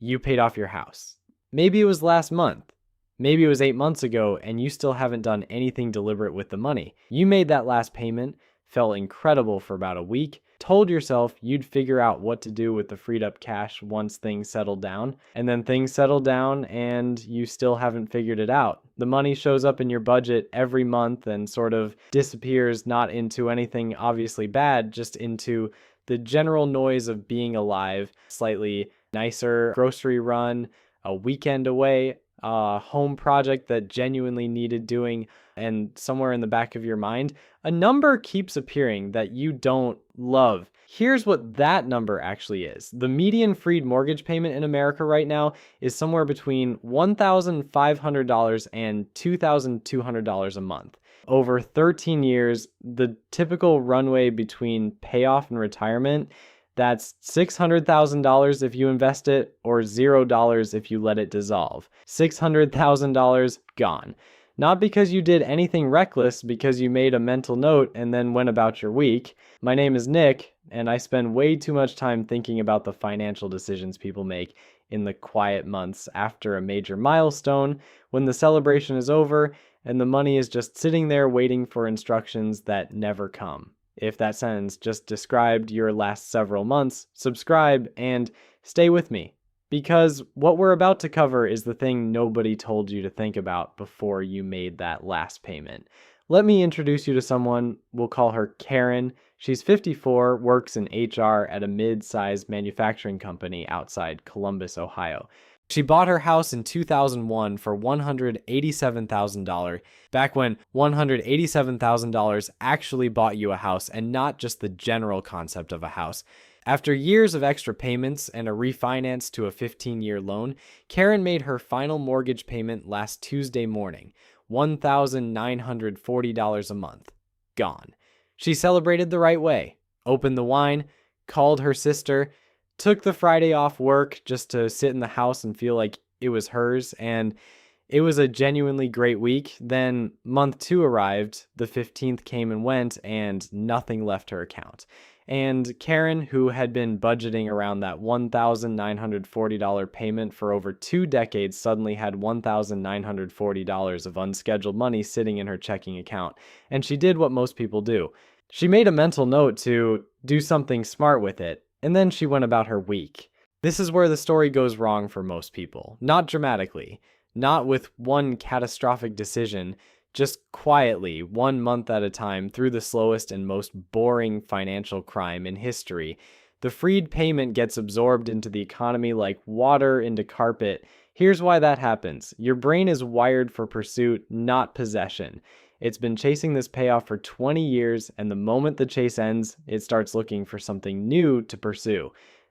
you paid off your house. Maybe it was last month. Maybe it was 8 months ago and you still haven't done anything deliberate with the money. You made that last payment, felt incredible for about a week, told yourself you'd figure out what to do with the freed up cash once things settled down, and then things settled down and you still haven't figured it out. The money shows up in your budget every month and sort of disappears, not into anything obviously bad, just into the general noise of being alive, slightly nicer grocery run, a weekend away, a home project that genuinely needed doing, and somewhere in the back of your mind, a number keeps appearing that you don't love. Here's what that number actually is. The median freed mortgage payment in America right now is somewhere between $1,500 and $2,200 a month. Over 13 years, the typical runway between payoff and retirement, that's $600,000 if you invest it, or $0 if you let it dissolve. $600,000 gone. Not because you did anything reckless, because you made a mental note and then went about your week. My name is Nick, and I spend way too much time thinking about the financial decisions people make in the quiet months after a major milestone, when the celebration is over and the money is just sitting there waiting for instructions that never come. If that sentence just described your last several months, subscribe and stay with me. Because what we're about to cover is the thing nobody told you to think about before you made that last payment. Let me introduce you to someone. We'll call her Karen. She's 54, works in HR at a mid-sized manufacturing company outside Columbus, Ohio. She bought her house in 2001 for $187,000, back when $187,000 actually bought you a house and not just the general concept of a house. After years of extra payments and a refinance to a 15-year loan, Karen made her final mortgage payment last Tuesday morning, $1,940 a month. Gone. She celebrated the right way, opened the wine, called her sister, took the Friday off work just to sit in the house and feel like it was hers, and it was a genuinely great week. Then month 2 arrived, the 15th came and went, and nothing left her account. And Karen, who had been budgeting around that $1,940 payment for over 2 decades, suddenly had $1,940 of unscheduled money sitting in her checking account. And she did what most people do. She made a mental note to do something smart with it, and then she went about her week. This is where the story goes wrong for most people. Not dramatically, not with one catastrophic decision, just quietly, 1 month at a time, through the slowest and most boring financial crime in history. The freed payment gets absorbed into the economy like water into carpet. Here's why that happens. Your brain is wired for pursuit, not possession. It's been chasing this payoff for 20 years, and the moment the chase ends, it starts looking for something new to pursue.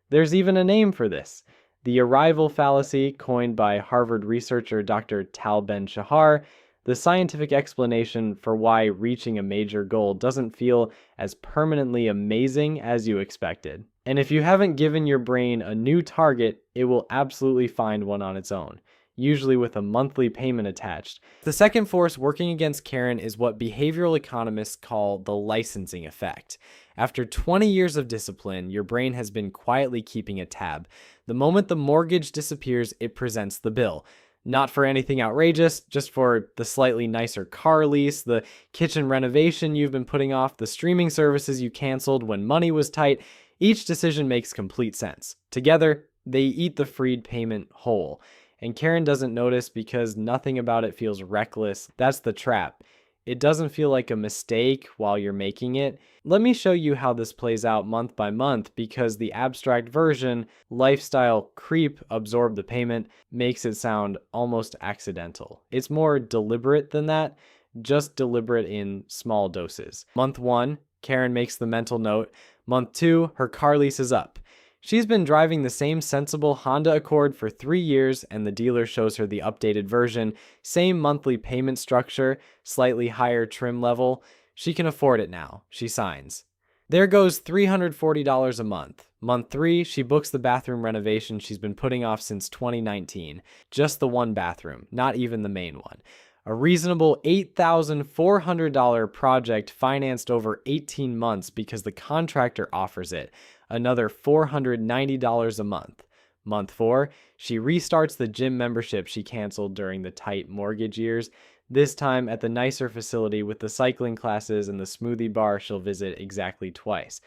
There's even a name for this. The arrival fallacy, coined by Harvard researcher Dr. Tal Ben-Shahar, the scientific explanation for why reaching a major goal doesn't feel as permanently amazing as you expected. And if you haven't given your brain a new target, it will absolutely find one on its own, usually with a monthly payment attached. The second force working against Karen is what behavioral economists call the licensing effect. After 20 years of discipline, your brain has been quietly keeping a tab. The moment the mortgage disappears, it presents the bill. Not for anything outrageous, just for the slightly nicer car lease, the kitchen renovation you've been putting off, the streaming services you canceled when money was tight. Each decision makes complete sense. Together, they eat the freed payment whole. And Karen doesn't notice because nothing about it feels reckless. That's the trap. It doesn't feel like a mistake while you're making it. Let me show you how this plays out month by month, because the abstract version, lifestyle creep absorb the payment, makes it sound almost accidental. It's more deliberate than that, just deliberate in small doses. Month 1, Karen makes the mental note. Month 2, her car lease is up. She's been driving the same sensible Honda Accord for 3 years, and the dealer shows her the updated version, same monthly payment structure, slightly higher trim level. She can afford it now. She signs. There goes $340 a month. Month 3, she books the bathroom renovation she's been putting off since 2019. Just the one bathroom, not even the main one. A reasonable $8,400 project financed over 18 months because the contractor offers it. Another $490 a month. Month 4, she restarts the gym membership she canceled during the tight mortgage years, this time at the nicer facility with the cycling classes and the smoothie bar she'll visit exactly twice.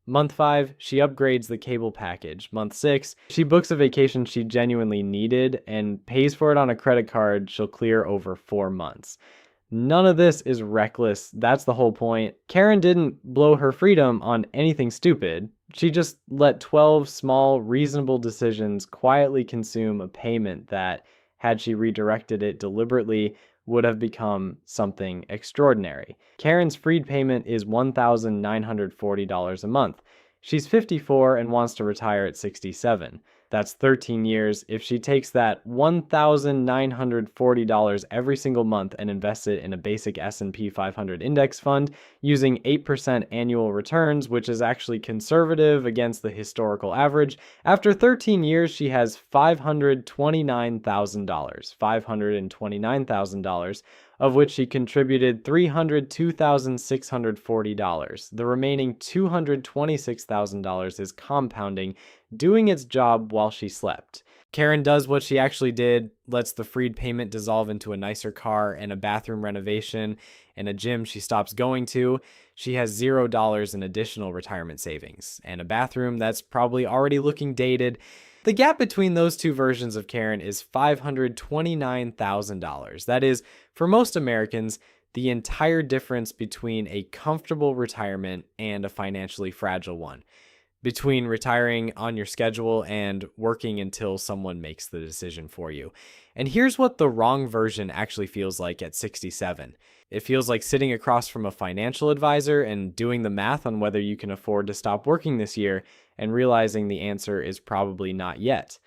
Month 5, she upgrades the cable package. Month 6, she books a vacation she genuinely needed and pays for it on a credit card she'll clear over 4 months. None of this is reckless. That's the whole point. Karen didn't blow her freedom on anything stupid. She just let 12 small, reasonable decisions quietly consume a payment that, had she redirected it deliberately, would have become something extraordinary. Karen's freed payment is $1,940 a month. She's 54 and wants to retire at 67. That's 13 years. If she takes that $1,940 every single month and invests it in a basic S&P 500 index fund using 8% annual returns, which is actually conservative against the historical average, after 13 years she has $529,000, of which she contributed $302,640. The remaining $226,000 is compounding, doing its job while she slept. Karen does what she actually did, lets the freed payment dissolve into a nicer car and a bathroom renovation and a gym she stops going to. She has $0 in additional retirement savings and a bathroom that's probably already looking dated. The gap between those two versions of Karen is $529,000. That is, for most Americans, the entire difference between a comfortable retirement and a financially fragile one, between retiring on your schedule and working until someone makes the decision for you. And here's what the wrong version actually feels like at 67. It feels like sitting across from a financial advisor and doing the math on whether you can afford to stop working this year and realizing the answer is probably not yet.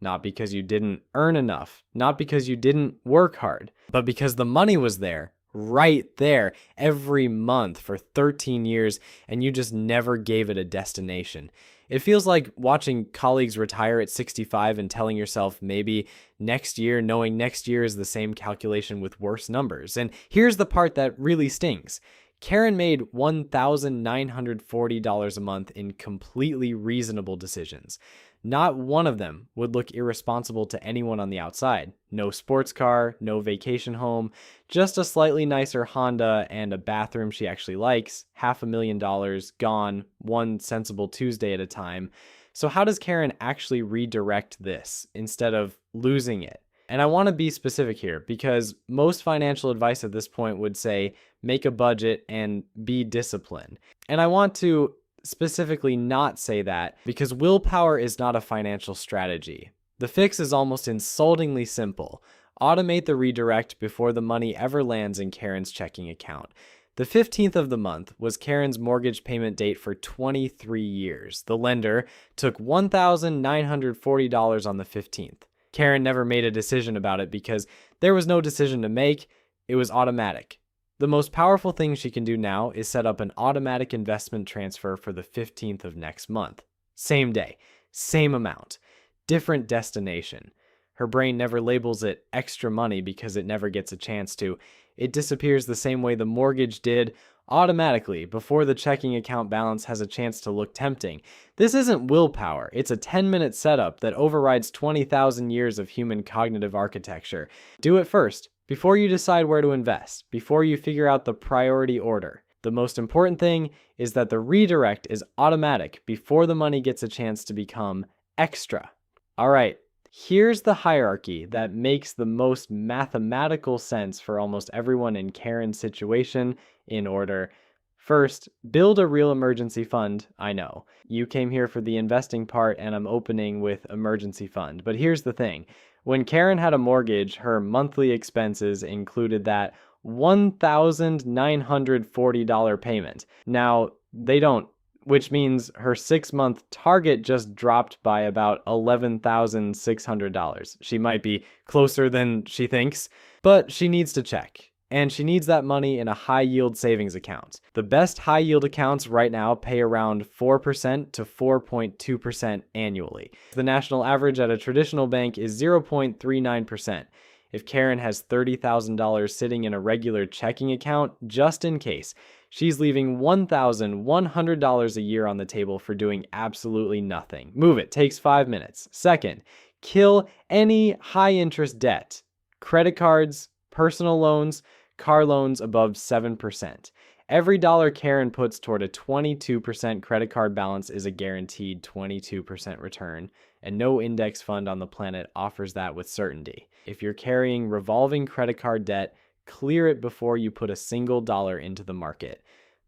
Not because you didn't earn enough, not because you didn't work hard, but because the money was there, right there, every month for 13 years, and you just never gave it a destination. It feels like watching colleagues retire at 65 and telling yourself maybe next year, knowing next year is the same calculation with worse numbers. And here's the part that really stings. Karen made $1,940 a month in completely reasonable decisions. Not one of them would look irresponsible to anyone on the outside. No sports car, no vacation home, just a slightly nicer Honda and a bathroom she actually likes, $500,000 gone, one sensible Tuesday at a time. So how does Karen actually redirect this instead of losing it? And I want to be specific here because most financial advice at this point would say, make a budget and be disciplined. And I want to specifically not say that because willpower is not a financial strategy. The fix is almost insultingly simple. Automate the redirect before the money ever lands in Karen's checking account. The 15th of the month was Karen's mortgage payment date for 23 years. The lender took $1,940 on the 15th. Karen never made a decision about it because there was no decision to make. It was automatic. The most powerful thing she can do now is set up an automatic investment transfer for the 15th of next month. Same day, same amount, different destination. Her brain never labels it extra money because it never gets a chance to. It disappears the same way the mortgage did, automatically, before the checking account balance has a chance to look tempting. This isn't willpower. It's a 10-minute setup that overrides 20,000 years of human cognitive architecture. Do it first, before you decide where to invest, before you figure out the priority order. The most important thing is that the redirect is automatic before the money gets a chance to become extra. All right, here's the hierarchy that makes the most mathematical sense for almost everyone in Karen's situation in order. First, build a real emergency fund. I know, you came here for the investing part and I'm opening with emergency fund. But here's the thing. When Karen had a mortgage, her monthly expenses included that $1,940 payment. Now, they don't, which means her 6-month target just dropped by about $11,600. She might be closer than she thinks, but she needs to check. And she needs that money in a high-yield savings account. The best high-yield accounts right now pay around 4% to 4.2% annually. The national average at a traditional bank is 0.39%. If Karen has $30,000 sitting in a regular checking account, just in case, she's leaving $1,100 a year on the table for doing absolutely nothing. Move it, takes 5 minutes. Second, kill any high-interest debt. Credit cards, personal loans, car loans above 7%. Every dollar Karen puts toward a 22% credit card balance is a guaranteed 22% return, and no index fund on the planet offers that with certainty. If you're carrying revolving credit card debt, clear it before you put a single dollar into the market.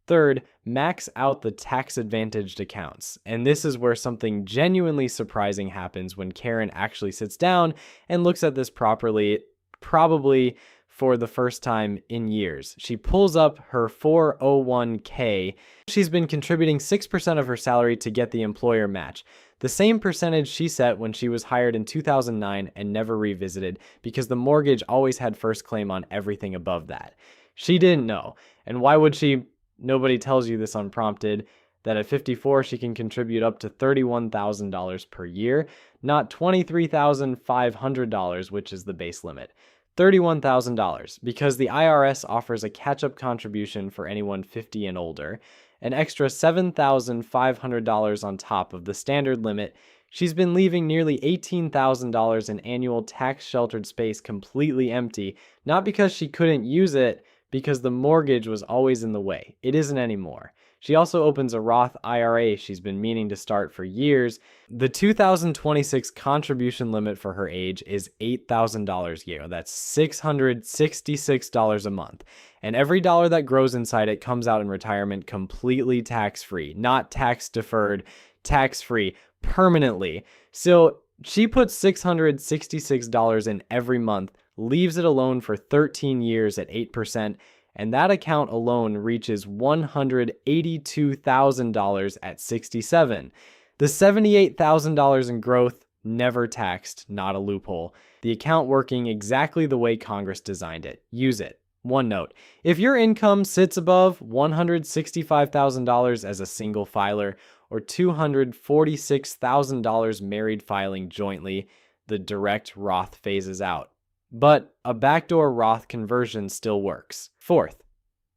Third, max out the tax-advantaged accounts. And this is where something genuinely surprising happens when Karen actually sits down and looks at this properly, probably for the first time in years. She pulls up her 401k. She's been contributing 6% of her salary to get the employer match, the same percentage she set when she was hired in 2009 and never revisited because the mortgage always had first claim on everything above that. She didn't know. And why would she? Nobody tells you this unprompted, that at 54 she can contribute up to $31,000 per year, not $23,500, which is the base limit. $31,000 because the IRS offers a catch-up contribution for anyone 50 and older, an extra $7,500 on top of the standard limit. She's been leaving nearly $18,000 in annual tax-sheltered space completely empty, not because she couldn't use it, because the mortgage was always in the way. It isn't anymore. She also opens a Roth IRA she's been meaning to start for years. The 2026 contribution limit for her age is $8,000 a year. That's $666 a month. And every dollar that grows inside it comes out in retirement completely tax-free, not tax-deferred, tax-free, permanently. So she puts $666 in every month, leaves it alone for 13 years at 8%, and that account alone reaches $182,000 at 67. The $78,000 in growth, never taxed, not a loophole. The account working exactly the way Congress designed it. Use it. One note, if your income sits above $165,000 as a single filer or $246,000 married filing jointly, the direct Roth phases out. But a backdoor Roth conversion still works. Fourth,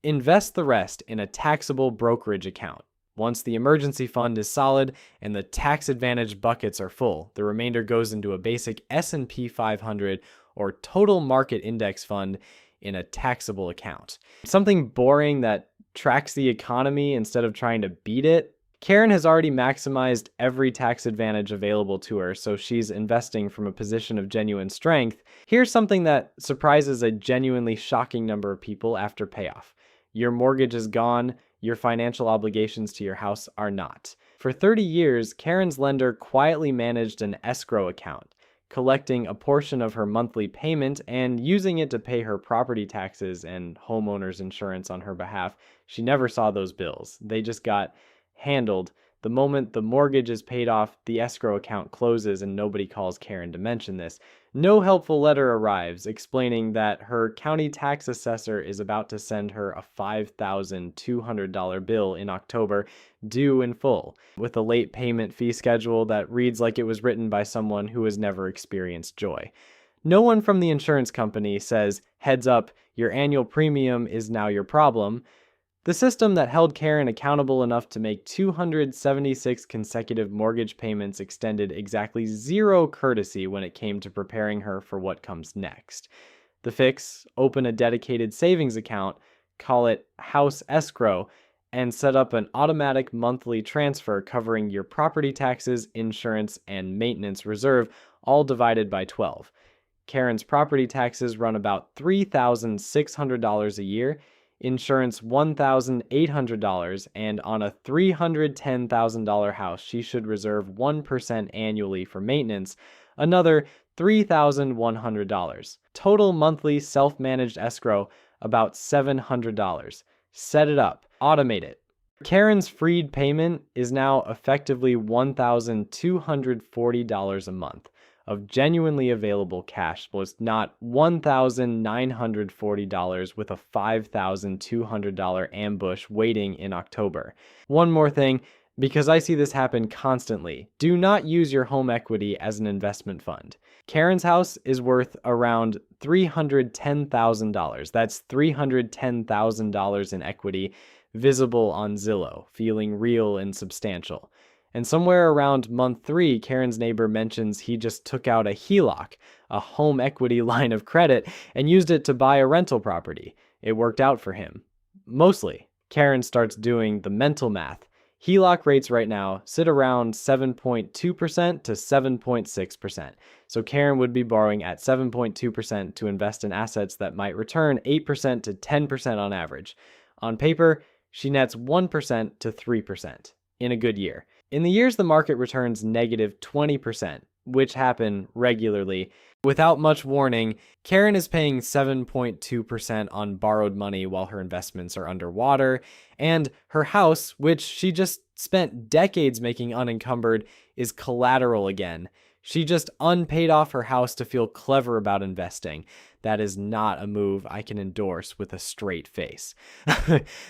invest the rest in a taxable brokerage account. Once the emergency fund is solid and the tax-advantaged buckets are full, the remainder goes into a basic S&P 500 or total market index fund in a taxable account. Something boring that tracks the economy instead of trying to beat it. Karen has already maximized every tax advantage available to her, so she's investing from a position of genuine strength. Here's something that surprises a genuinely shocking number of people after payoff. Your mortgage is gone, your financial obligations to your house are not. For 30 years, Karen's lender quietly managed an escrow account, collecting a portion of her monthly payment and using it to pay her property taxes and homeowner's insurance on her behalf. She never saw those bills. They just got handled. The moment the mortgage is paid off, the escrow account closes and nobody calls Karen to mention this. No helpful letter arrives explaining that her county tax assessor is about to send her a $5,200 bill in October, due in full, with a late payment fee schedule that reads like it was written by someone who has never experienced joy. No one from the insurance company says, "Heads up, your annual premium is now your problem." The system that held Karen accountable enough to make 276 consecutive mortgage payments extended exactly zero courtesy when it came to preparing her for what comes next. The fix: open a dedicated savings account, call it House Escrow, and set up an automatic monthly transfer covering your property taxes, insurance, and maintenance reserve, all divided by 12. Karen's property taxes run about $3,600 a year, insurance $1,800, and on a $310,000 house, she should reserve 1% annually for maintenance, another $3,100. Total monthly self-managed escrow, about $700. Set it up. Automate it. Karen's freed payment is now effectively $1,240 a month of genuinely available cash, was not $1,940 with a $5,200 ambush waiting in October. One more thing, because I see this happen constantly. Do not use your home equity as an investment fund. Karen's house is worth around $310,000. That's $310,000 in equity visible on Zillow, feeling real and substantial. And somewhere around month 3, Karen's neighbor mentions he just took out a HELOC, a home equity line of credit, and used it to buy a rental property. It worked out for him. Mostly. Karen starts doing the mental math. HELOC rates right now sit around 7.2% to 7.6%. So Karen would be borrowing at 7.2% to invest in assets that might return 8% to 10% on average. On paper, she nets 1% to 3% in a good year. In the years the market returns negative 20%, which happen regularly, without much warning, Karen is paying 7.2% on borrowed money while her investments are underwater, and her house, which she just spent decades making unencumbered, is collateral again. She just unpaid off her house to feel clever about investing. That is not a move I can endorse with a straight face.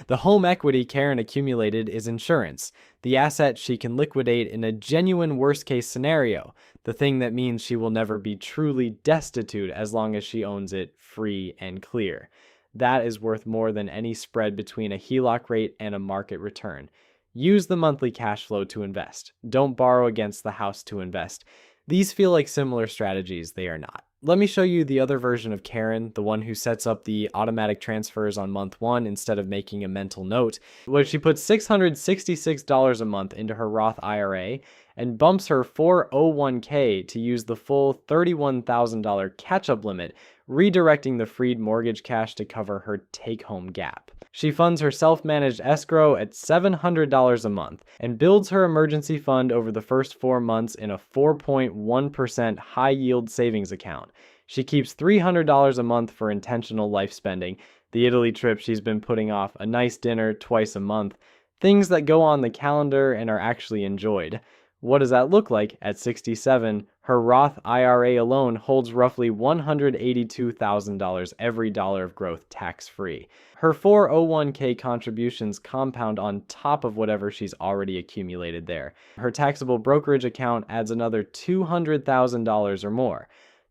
The home equity Karen accumulated is insurance, the asset she can liquidate in a genuine worst-case scenario, the thing that means she will never be truly destitute as long as she owns it free and clear. That is worth more than any spread between a HELOC rate and a market return. Use the monthly cash flow to invest. Don't borrow against the house to invest. These feel like similar strategies. They are not. Let me show you the other version of Karen, the one who sets up the automatic transfers on month 1 instead of making a mental note, where she puts $666 a month into her Roth IRA and bumps her 401k to use the full $31,000 catch-up limit, redirecting the freed mortgage cash to cover her take-home gap. She funds her self-managed escrow at $700 a month and builds her emergency fund over the first 4 months in a 4.1% high-yield savings account. She keeps $300 a month for intentional life spending, the Italy trip she's been putting off, a nice dinner twice a month, things that go on the calendar and are actually enjoyed. What does that look like at 67? Her Roth IRA alone holds roughly $182,000 every dollar of growth tax-free. Her 401k contributions compound on top of whatever she's already accumulated there. Her taxable brokerage account adds another $200,000 or more.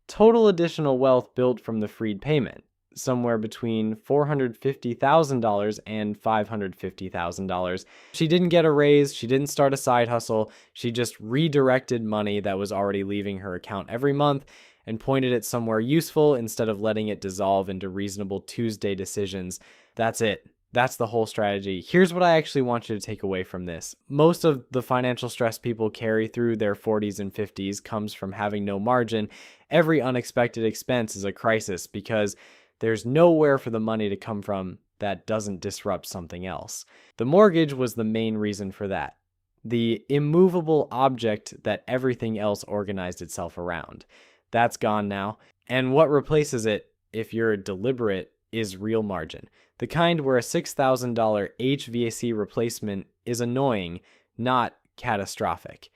Total additional wealth built from the freed payment, somewhere between $450,000 and $550,000. She didn't get a raise, she didn't start a side hustle, she just redirected money that was already leaving her account every month and pointed it somewhere useful instead of letting it dissolve into reasonable Tuesday decisions. That's it. That's the whole strategy. Here's what I actually want you to take away from this. Most of the financial stress people carry through their 40s and 50s comes from having no margin. Every unexpected expense is a crisis because there's nowhere for the money to come from that doesn't disrupt something else. The mortgage was the main reason for that. The immovable object that everything else organized itself around. That's gone now. And what replaces it, if you're deliberate, is real margin. The kind where a $6,000 HVAC replacement is annoying, not catastrophic.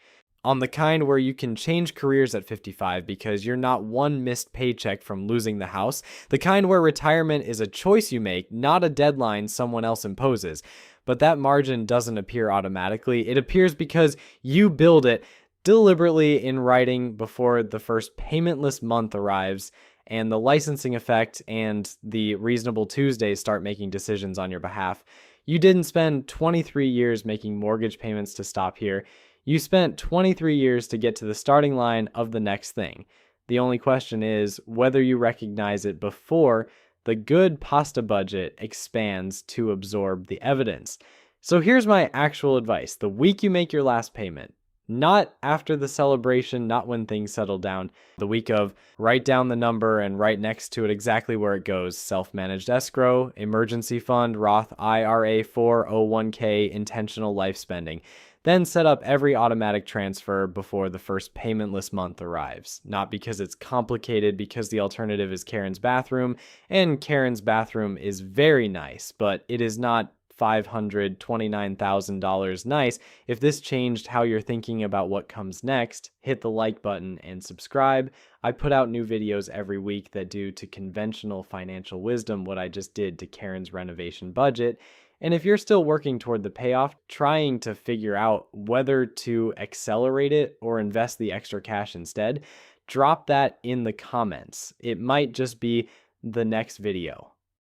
On the kind where you can change careers at 55 because you're not one missed paycheck from losing the house. The kind where retirement is a choice you make, not a deadline someone else imposes. But that margin doesn't appear automatically. It appears because you build it deliberately in writing before the first paymentless month arrives and the licensing effect and the reasonable Tuesdays start making decisions on your behalf. You didn't spend 23 years making mortgage payments to stop here. You spent 23 years to get to the starting line of the next thing. The only question is whether you recognize it before the good pasta budget expands to absorb the evidence. So here's my actual advice. The week you make your last payment, not after the celebration, not when things settle down, the week of write down the number and right next to it exactly where it goes. Self-managed escrow, emergency fund, Roth IRA, 401k, intentional life spending. Then set up every automatic transfer before the first paymentless month arrives. Not because it's complicated, because the alternative is Karen's bathroom, and Karen's bathroom is very nice, but it is not $529,000 nice. If this changed how you're thinking about what comes next, hit the like button and subscribe. I put out new videos every week that do to conventional financial wisdom what I just did to Karen's renovation budget. And if you're still working toward the payoff, trying to figure out whether to accelerate it or invest the extra cash instead, drop that in the comments. It might just be the next video.